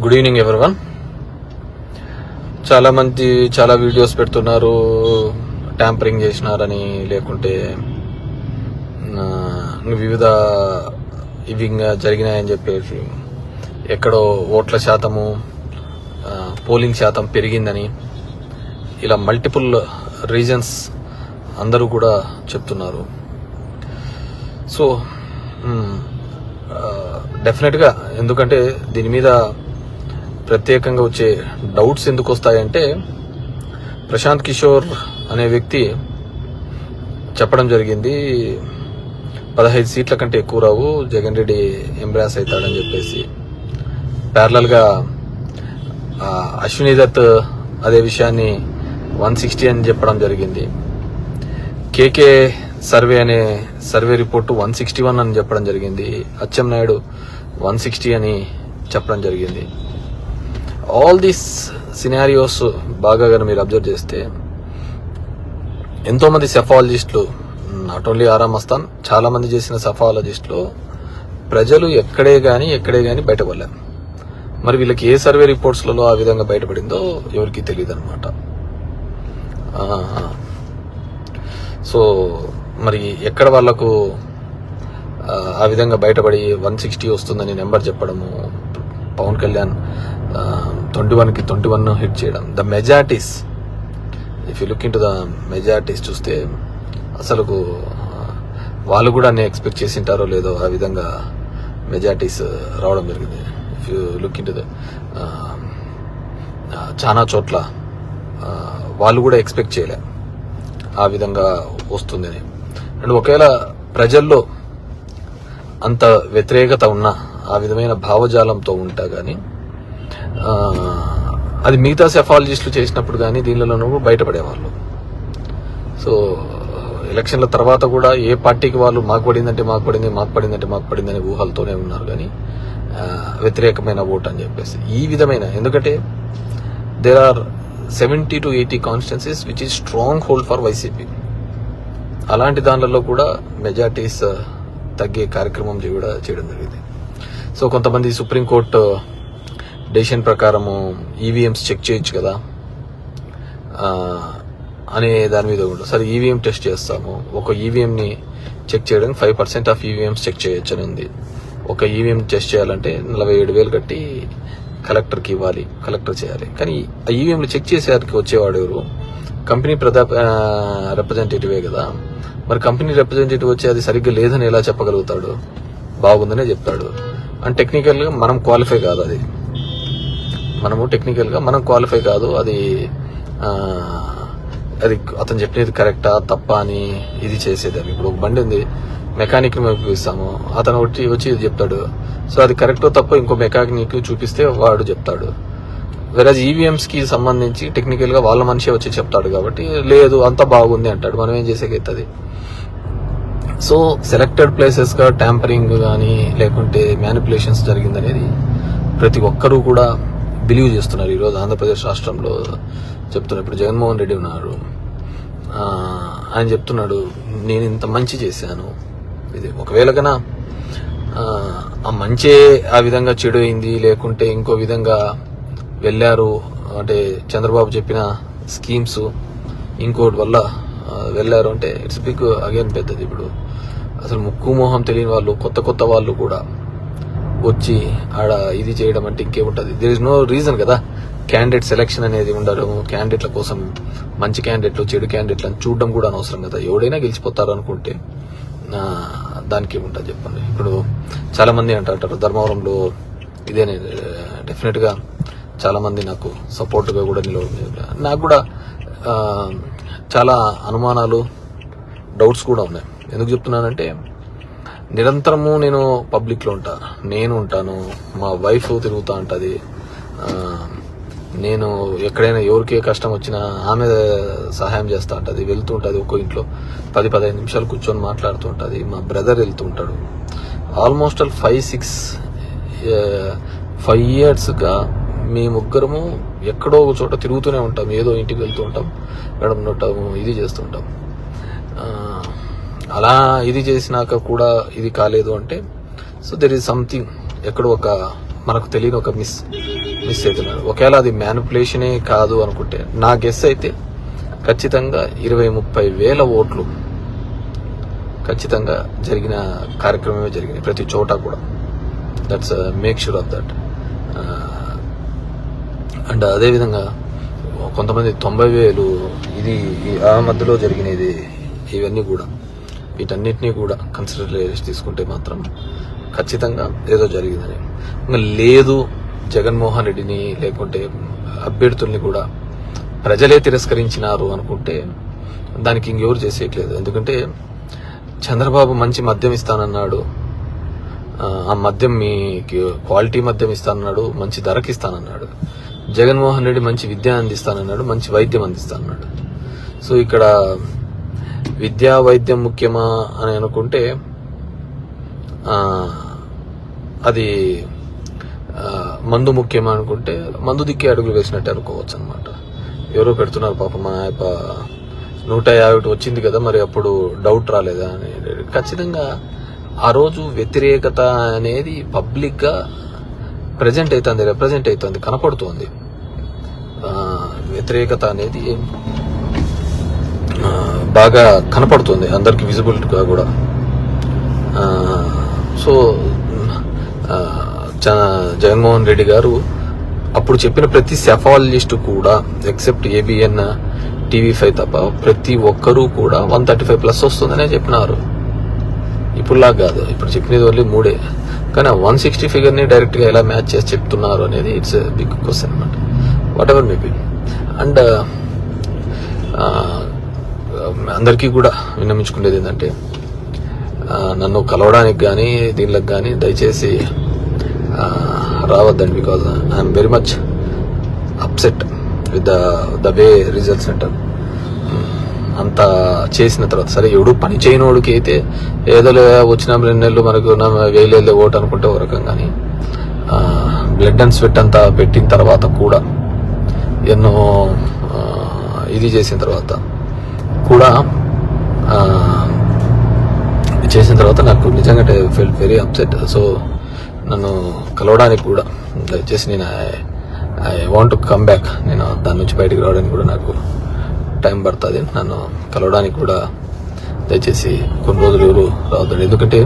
Good evening everyone. చాలా మంది చాలా వీడియోస్ పెడుతున్నారు, ట్యాంపరింగ్ చేసినారని, లేకుంటే వివిధ ఇవి జరిగినాయని చెప్పేసి, ఎక్కడో ఓట్ల శాతము పోలింగ్ శాతం పెరిగిందని, ఇలా మల్టిపుల్ రీజన్స్ అందరూ కూడా చెప్తున్నారు. సో డెఫినెట్గా, ఎందుకంటే దీని మీద ప్రత్యేకంగా వచ్చే డౌట్స్ ఎందుకు వస్తాయంటే, ప్రశాంత్ కిషోర్ అనే వ్యక్తి చెప్పడం జరిగింది 15 సీట్ల కంటే ఎక్కువ రావు, జగన్ రెడ్డి ఎంబ్రాస్ అవుతాడని చెప్పేసి. ప్యారలల్గా అశ్విని దత్ అదే విషయాన్ని 160 అని చెప్పడం జరిగింది. కేకే సర్వే అనే సర్వే రిపోర్టు 161 అని చెప్పడం జరిగింది. అచ్చెన్నాయుడు 160 అని చెప్పడం జరిగింది. ఆల్ దీస్ సినారియోస్ బాగా మీరు అబ్జర్వ్ చేస్తే, ఎంతో మంది సెఫాలజిస్టులు, నాట్ ఓన్లీ ఆరామ్ అస్తాన్, చాలా మంది చేసిన సెఫాలజిస్టులు ప్రజలు ఎక్కడే గాని బయటపడలేరు. మరి వీళ్ళకి ఏ సర్వే రిపోర్ట్స్లలో ఆ విధంగా బయటపడిందో ఎవరికి తెలియదు అనమాట. సో మరి ఎక్కడ వాళ్లకు ఆ విధంగా బయటపడి 160 వస్తుందని నెంబర్ చెప్పడము, పవన్ కళ్యాణ్ 21కి 21 హిట్ చేయడం, the majorities, if you look in to the majorities చూస్తే అసలు వాళ్ళు కూడా ఎక్స్పెక్ట్ చేసింటారో లేదో ఆ విధంగా మెజారిటీస్ రావడం జరిగింది. If you look in to the చాలా చోట్ల వాళ్ళు కూడా ఎక్స్పెక్ట్ చేయలే ఆ విధంగా వస్తుందని. అండ్ ఒకవేళ ప్రజల్లో అంత వ్యతిరేకత ఉన్నా, ఆ విధమైన భావజాలంతో ఉంటా గానీ, అది మిగతా సెఫాలజిస్టులు చేసినప్పుడు కానీ దీనిలోనూ బయటపడేవాళ్ళు. సో ఎలక్షన్ల తర్వాత కూడా ఏ పార్టీకి వాళ్ళు మాకు పడిందని ఊహలతోనే ఉన్నారు కానీ వ్యతిరేకమైన ఓట్ అని చెప్పేసి. ఈ విధమైన, ఎందుకంటే there are 70 to 80 constituencies which is stronghold for YCP. అలాంటి దానిలలో కూడా మెజార్టీస్ తగ్గే కార్యక్రమం కూడా చేయడం జరిగింది. సో కొంతమంది సుప్రీంకోర్టు డెసిషన్ ప్రకారము ఈవీఎంస్ చెక్ చేయొచ్చు కదా అనే దాని మీద కూడా, సరే ఈవీఎం టెస్ట్ చేస్తాము, ఒక ఈవీఎంని చెక్ చేయడానికి 5% ఆఫ్ ఈవీఎంస్ చెక్ చేయొచ్చు అని ఉంది. ఒక ఈవీఎం టెస్ట్ చేయాలంటే 47,000 కట్టి కలెక్టర్కి ఇవ్వాలి, కలెక్టర్ చేయాలి. కానీ ఆ ఈవీఎంలు చెక్ చేసేవారికి వచ్చేవాడు ఎవరు? కంపెనీ రిప్రజెంటేటివే కదా. మరి కంపెనీ రిప్రజెంటేటివ్ వచ్చి అది సరిగ్గా లేదని ఎలా చెప్పగలుగుతాడు? బాగుందనే చెప్తాడు. అండ్ టెక్నికల్గా మనం క్వాలిఫై కాదు, అది టెక్నికల్గా మనం క్వాలిఫై కాదు, అది అతను చెప్పినది కరెక్టా తప్పా అని ఇది చేసేది. ఇప్పుడు ఒక బండి ఉంది, మెకానిక్ ని చూపిస్తాము, అతను వచ్చి ఇది చెప్తాడు. సో అది కరెక్టో తప్పో ఇంకో మెకానిక్ చూపిస్తే వాడు చెప్తాడు. వెరాజ్ ఈవీఎంస్ కి సంబంధించి టెక్నికల్ గా వాళ్ళ మనిషి వచ్చి చెప్తాడు కాబట్టి లేదు అంత బాగుంది అంటాడు. మనం ఏం చేసేకైతుంది? సో సెలెక్టెడ్ ప్లేసెస్ గా ట్యాంపరింగ్ కానీ లేకుంటే మ్యానిపులేషన్స్ జరిగిందనేది ప్రతి ఒక్కరూ కూడా బిలీవ్ చేస్తున్నారు. ఈరోజు ఆంధ్రప్రదేశ్ రాష్ట్రంలో చెప్తున్నారు. ఇప్పుడు జగన్మోహన్ రెడ్డి ఉన్నారు, ఆయన చెప్తున్నాడు నేను ఇంత మంచి చేశాను. ఇది ఒకవేళ కన్నా ఆ మంచే ఆ విధంగా చెడు అయింది, లేకుంటే ఇంకో విధంగా వెళ్ళారు అంటే చంద్రబాబు చెప్పిన స్కీమ్స్ ఇంకోటి వల్ల వెళ్ళారు అంటే ఇట్స్ బిగ్ అగైన్ పెద్దది. ఇప్పుడు అసలు ముక్కు మోహం తెలియని వాళ్ళు, కొత్త వాళ్ళు కూడా వచ్చి ఆడ ఇది చేయడం అంటే ఇంకేముంటది? దేర్ ఇస్ నో రీజన్ కదా. క్యాండిడేట్ సెలెక్షన్ అనేది ఉండడం, క్యాండిడేట్ల కోసం మంచి క్యాండిడేట్లు చెడు క్యాండిడేట్లు అని చూడడం కూడా అనవసరం కదా. ఎవడైనా గెలిచిపోతారు అనుకుంటే దానికి ఏముంటుంది చెప్పండి. ఇప్పుడు చాలా మంది అంటారు ధర్మవరంలో ఇదే, డెఫినెట్ గా చాలా మంది నాకు సపోర్ట్ గా కూడా నాకు కూడా చాలా అనుమానాలు, డౌట్స్ కూడా ఉన్నాయి. ఎందుకు చెప్తున్నానంటే, నిరంతరము నేను పబ్లిక్ లో నేను ఉంటాను, మా వైఫ్ తిరుగుతూ ఉంటది, నేను ఎక్కడైనా ఎవరికే కష్టం వచ్చినా ఆమె సహాయం చేస్తూ ఉంటది, వెళ్తూ ఉంటది. ఒక్కో ఇంట్లో 10-15 నిమిషాలు కూర్చొని మాట్లాడుతూ ఉంటది. మా బ్రదర్ వెళ్తూ ఉంటాడు. ఆల్మోస్ట్ 5 years గా మీ ముగ్గురము ఎక్కడో ఒక చోట తిరుగుతూనే ఉంటాం, ఏదో ఇంటికి వెళ్తూ ఉంటాం, ఉంటాము, ఇది చేస్తుంటాం. అలా ఇది చేసినాక కూడా ఇది కాలేదు అంటే, సో దెర్ ఈజ్ సంథింగ్, ఎక్కడో ఒక మనకు తెలియని ఒక మిస్ అవుతున్నారు. ఒకవేళ అది మ్యానిపులేషనే కాదు అనుకుంటే నా గెస్ అయితే ఖచ్చితంగా 20-30 వేల ఓట్లు ఖచ్చితంగా జరిగిన కార్యక్రమమే జరిగినాయి ప్రతి చోట కూడా. That's make sure of that. And అదేవిధంగా కొంతమంది 90,000 ఇది ఆ మధ్యలో జరిగినది. ఇవన్నీ కూడా వీటన్నిటినీ కూడా కన్సిడర్ తీసుకుంటే మాత్రం ఖచ్చితంగా ఏదో జరిగిందని. ఇంకా లేదు జగన్మోహన్ రెడ్డిని లేకుంటే అభ్యర్థుల్ని కూడా ప్రజలే తిరస్కరించినారు అనుకుంటే దానికి ఇంకెవరు చేసేయట్లేదు. ఎందుకంటే చంద్రబాబు మంచి మద్యం ఇస్తానన్నాడు, ఆ మద్యం మీకు క్వాలిటీ మద్యం ఇస్తానన్నాడు, మంచి ధరకి ఇస్తానన్నాడు. జగన్మోహన్ రెడ్డి మంచి విద్య అందిస్తానన్నాడు, మంచి వైద్యం అందిస్తానన్నాడు. సో ఇక్కడ విద్యా వైద్యం ముఖ్యమా అని అనుకుంటే అది మందు ముఖ్యమా అనుకుంటే మందు దిక్కే అడుగులు వేసినట్టే అనుకోవచ్చు అనమాట. ఎవరో పెడుతున్నారు పాపం మా 150 వచ్చింది కదా, మరి అప్పుడు డౌట్ రాలేదా అని. ఖచ్చితంగా ఆ రోజు వ్యతిరేకత అనేది పబ్లిక్ గా రిప్రజెంట్ అవుతుంది, కనపడుతోంది. వ్యతిరేకత అనేది బాగా కనపడుతుంది అందరికి విజిబిలిటీగా కూడా. సో జగన్మోహన్ రెడ్డి గారు అప్పుడు చెప్పిన ప్రతి సెఫాలజిస్ట్ కూడా ఎక్సెప్ట్ ABN TV5 తప్ప ప్రతి ఒక్కరూ కూడా 135+ వస్తుందనే చెప్పినారు. ఇప్పుడులా కాదు, ఇప్పుడు చెప్పినది ఓన్లీ 3, కానీ 160 ఫిగర్ని డైరెక్ట్గా ఎలా మ్యాచ్ చేసి చెప్తున్నారు అనేది ఇట్స్ బిగ్ క్వశ్చన్ అనమాట. What ever maybe. అండ్ అందరికీ కూడా విన్నమించుకునేది ఏంటంటే నన్ను కలవడానికి కానీ దీనిలోకి కానీ దయచేసి రావద్దండి. Because I'm very much upset with the way results అంటారు. అంత చేసిన తర్వాత సరే ఎవడు పని చేయనోడికి అయితే ఏదో వచ్చిన 2 నెలలు మనకు 1000 ఓటు అనుకుంటే ఒక రకం, కానీ బ్లడ్ అండ్ స్వెట్ అంతా పెట్టిన తర్వాత కూడా ఎన్నో ఇది చేసిన తర్వాత కూడా నాకు నిజంగా ఫెల్ట్ వెరీ అప్సెట్. సో నన్ను కలవడానికి కూడా దయచేసి నేను I want to come back, నేను దాని నుంచి బయటకు రావడానికి కూడా నాకు టైం పడుతుంది. నన్ను కలవడానికి కూడా దయచేసి కొన్ని రోజులు ఎవరు రావద్దండి. ఎందుకంటే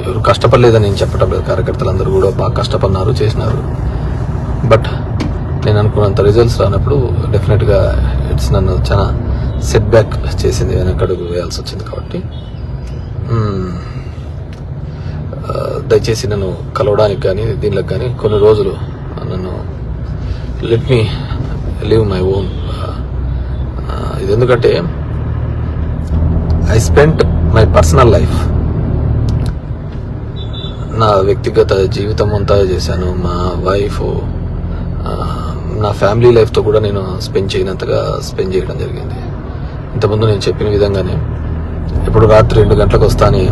ఎవరు కష్టపడలేదని నేను చెప్పటం లేదు, కార్యకర్తలందరూ కూడా బాగా కష్టపడినారు, చేసినారు. బట్ నేను అనుకున్నంత రిజల్ట్స్ రానప్పుడు డెఫినెట్గా ఇట్స్ నన్ను చాలా సెట్ బ్యాక్ చేసింది, వెనకడుగు వేయాల్సి వచ్చింది. కాబట్టి దయచేసి నన్ను కలవడానికి కానీ దీనిలోకి కానీ కొన్ని రోజులు నన్ను let me live my own. ఇది ఎందుకంటే I spent my personal life, నా వ్యక్తిగత జీవితం అంతా చేశాను. మా వైఫ్, నా ఫ్యామిలీ లైఫ్తో కూడా నేను స్పెండ్ చేయడం జరిగింది. ఇంతకుముందు నేను చెప్పిన విధంగానే ఇప్పుడు రాత్రి 2 గంటలకు వస్తాను,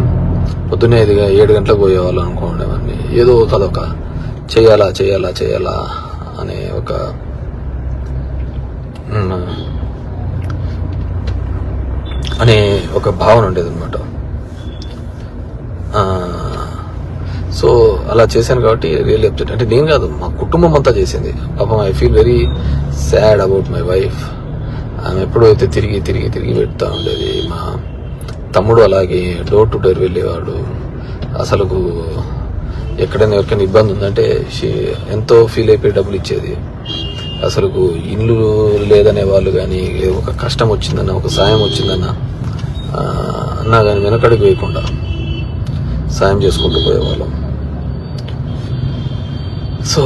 పొద్దున్నే 7 గంటలకు పోయేవాళ్ళు అనుకోండి. ఏదో కదొక చేయాలా అనే ఒక భావన ఉండేది అనమాట. సో అలా చేశాను కాబట్టి రియల్లీ అప్సెట్. అంటే నేను కాదు, మా కుటుంబం అంతా చేసింది. పాపం I feel very sad about my wife. ఆమె ఎప్పుడైతే తిరిగి పెడతా ఉండేది. మా తమ్ముడు అలాగే డోర్ టు డోర్ వెళ్ళేవాడు. అసలు ఎక్కడైనా ఎవరికైనా ఇబ్బంది ఉందంటే ఎంతో ఫీల్ అయిపోయి డబ్బులు ఇచ్చేది. అసలు ఇల్లు లేదనే వాళ్ళు కానీ, ఒక కష్టం వచ్చిందన్న, ఒక సాయం వచ్చిందన్న అన్నా కానీ వెనకడికి వేయకుండా సాయం చేసుకుంటూ పోయేవాళ్ళం. సో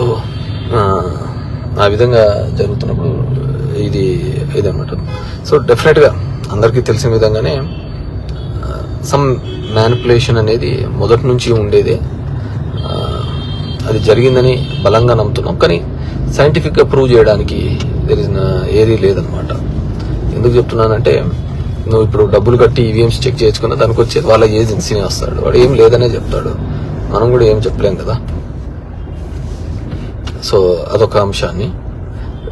ఆ విధంగా జరుగుతున్నప్పుడు ఇదన్నమాట. సో డెఫినెట్గా అందరికీ తెలిసిన విధంగానే సమ్ మ్యానిపులేషన్ అనేది మొదటి నుంచి ఉండేదే. అది జరిగిందని బలంగా నమ్ముతున్నాం, కానీ సైంటిఫిక్గా ప్రూవ్ చేయడానికి ఏదీ లేదనమాట. ఎందుకు చెప్తున్నానంటే, నువ్వు ఇప్పుడు డబ్బులు కట్టి ఈవీఎంస్ చెక్ చేసుకున్నా దానికి వచ్చేది వాళ్ళ ఏజెన్సీనే వస్తాడు. వాడు ఏం లేదనే చెప్తాడు, మనం కూడా ఏం చెప్పలేం కదా. సో అదొక అంశాన్ని.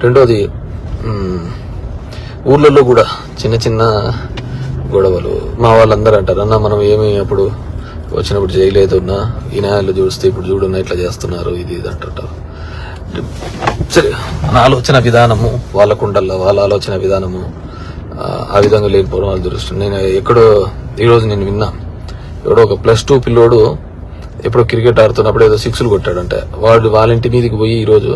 రెండోది, ఊర్లలో కూడా చిన్న గొడవలు. మా వాళ్ళందరూ అంటారు, అన్న మనం ఏమి అప్పుడు వచ్చినప్పుడు చేయలేదున్నా, ఈ న్యాయాలు చూస్తే ఇప్పుడు చూడున్నా ఇట్లా చేస్తున్నారు, ఇది అంటుంటారు. సరే, మన ఆలోచన విధానము వాళ్ళకు ఉండాల, వాళ్ళ ఆలోచన విధానము ఆ విధంగా లేకపోవడం వాళ్ళు దురదృష్టం. నేను ఎక్కడో ఈరోజు నేను విన్నా, ఎవడో ఒక +2 పిల్లోడు ఎప్పుడో క్రికెట్ ఆడుతున్నప్పుడు ఏదో 6లు కొట్టాడంటే, వాడు వాళ్ళ ఇంటి మీదకి పోయి ఈరోజు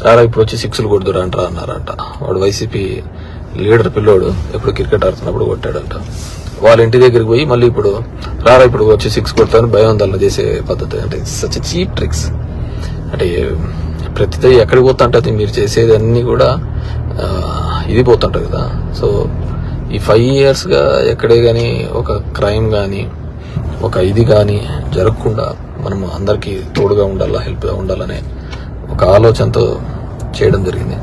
రారా ఇప్పుడు వచ్చి 6లు కొడుతురంటారా అన్నారంట. వాడు వైసీపీ లీడర్ పిల్లోడు ఎప్పుడు క్రికెట్ ఆడుతున్నప్పుడు కొట్టాడంట. వాళ్ళ ఇంటి దగ్గరికి పోయి మళ్ళీ ఇప్పుడు రారా ఇప్పుడు వచ్చి 6 కొడతాను భయోందోళన చేసే పద్ధతి. అంటే సచ్ చీప్ ట్రిక్స్. అంటే ప్రతిదీ ఎక్కడికి పోతా ఉంటుంది, మీరు చేసేది అన్నీ కూడా ఇది పోతుంటారు కదా. సో ఈ 5 yearsగా ఎక్కడే కానీ ఒక క్రైమ్ కానీ ఒక ఇది కానీ జరగకుండా మనము అందరికీ తోడుగా ఉండాలా, హెల్ప్గా ఉండాలనే ఒక ఆలోచనతో చేయడం జరిగింది.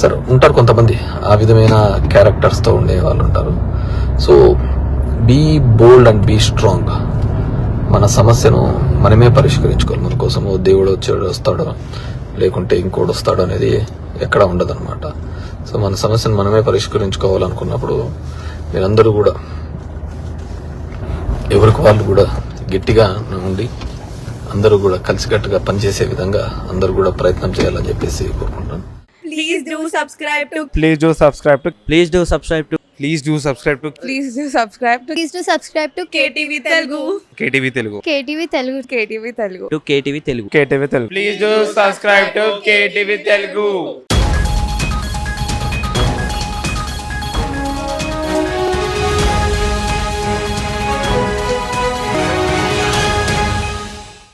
సరే, ఉంటారు కొంతమంది ఆ విధమైన క్యారెక్టర్స్తో ఉండే వాళ్ళు ఉంటారు. So be bold and be strong. మన సమస్యను మనమే పరిష్కరించుకోవాలి. మన కోసము దేవుడు వస్తాడో లేకుంటే ఇంకోటి వస్తాడో అనేది ఎక్కడ ఉండదు అనమాట. సో మన సమస్యను మనమే పరిష్కరించుకోవాలనుకున్నప్పుడు మీరందరూ కూడా ఎవరికి వాళ్ళు కూడా గట్టిగా ఉండి అందరూ కూడా కలిసికట్టుగా పనిచేసే విధంగా అందరూ కూడా ప్రయత్నం చేయాలని చెప్పేసి కోరుకుంటాను. Please do subscribe to Please do subscribe to Please do subscribe to Please do subscribe to Please do subscribe to Please do subscribe to KTV Telugu. KTV Telugu. KTV Telugu. KTV Telugu. KTV Telugu. KTV Telugu. Please do subscribe to KTV Telugu.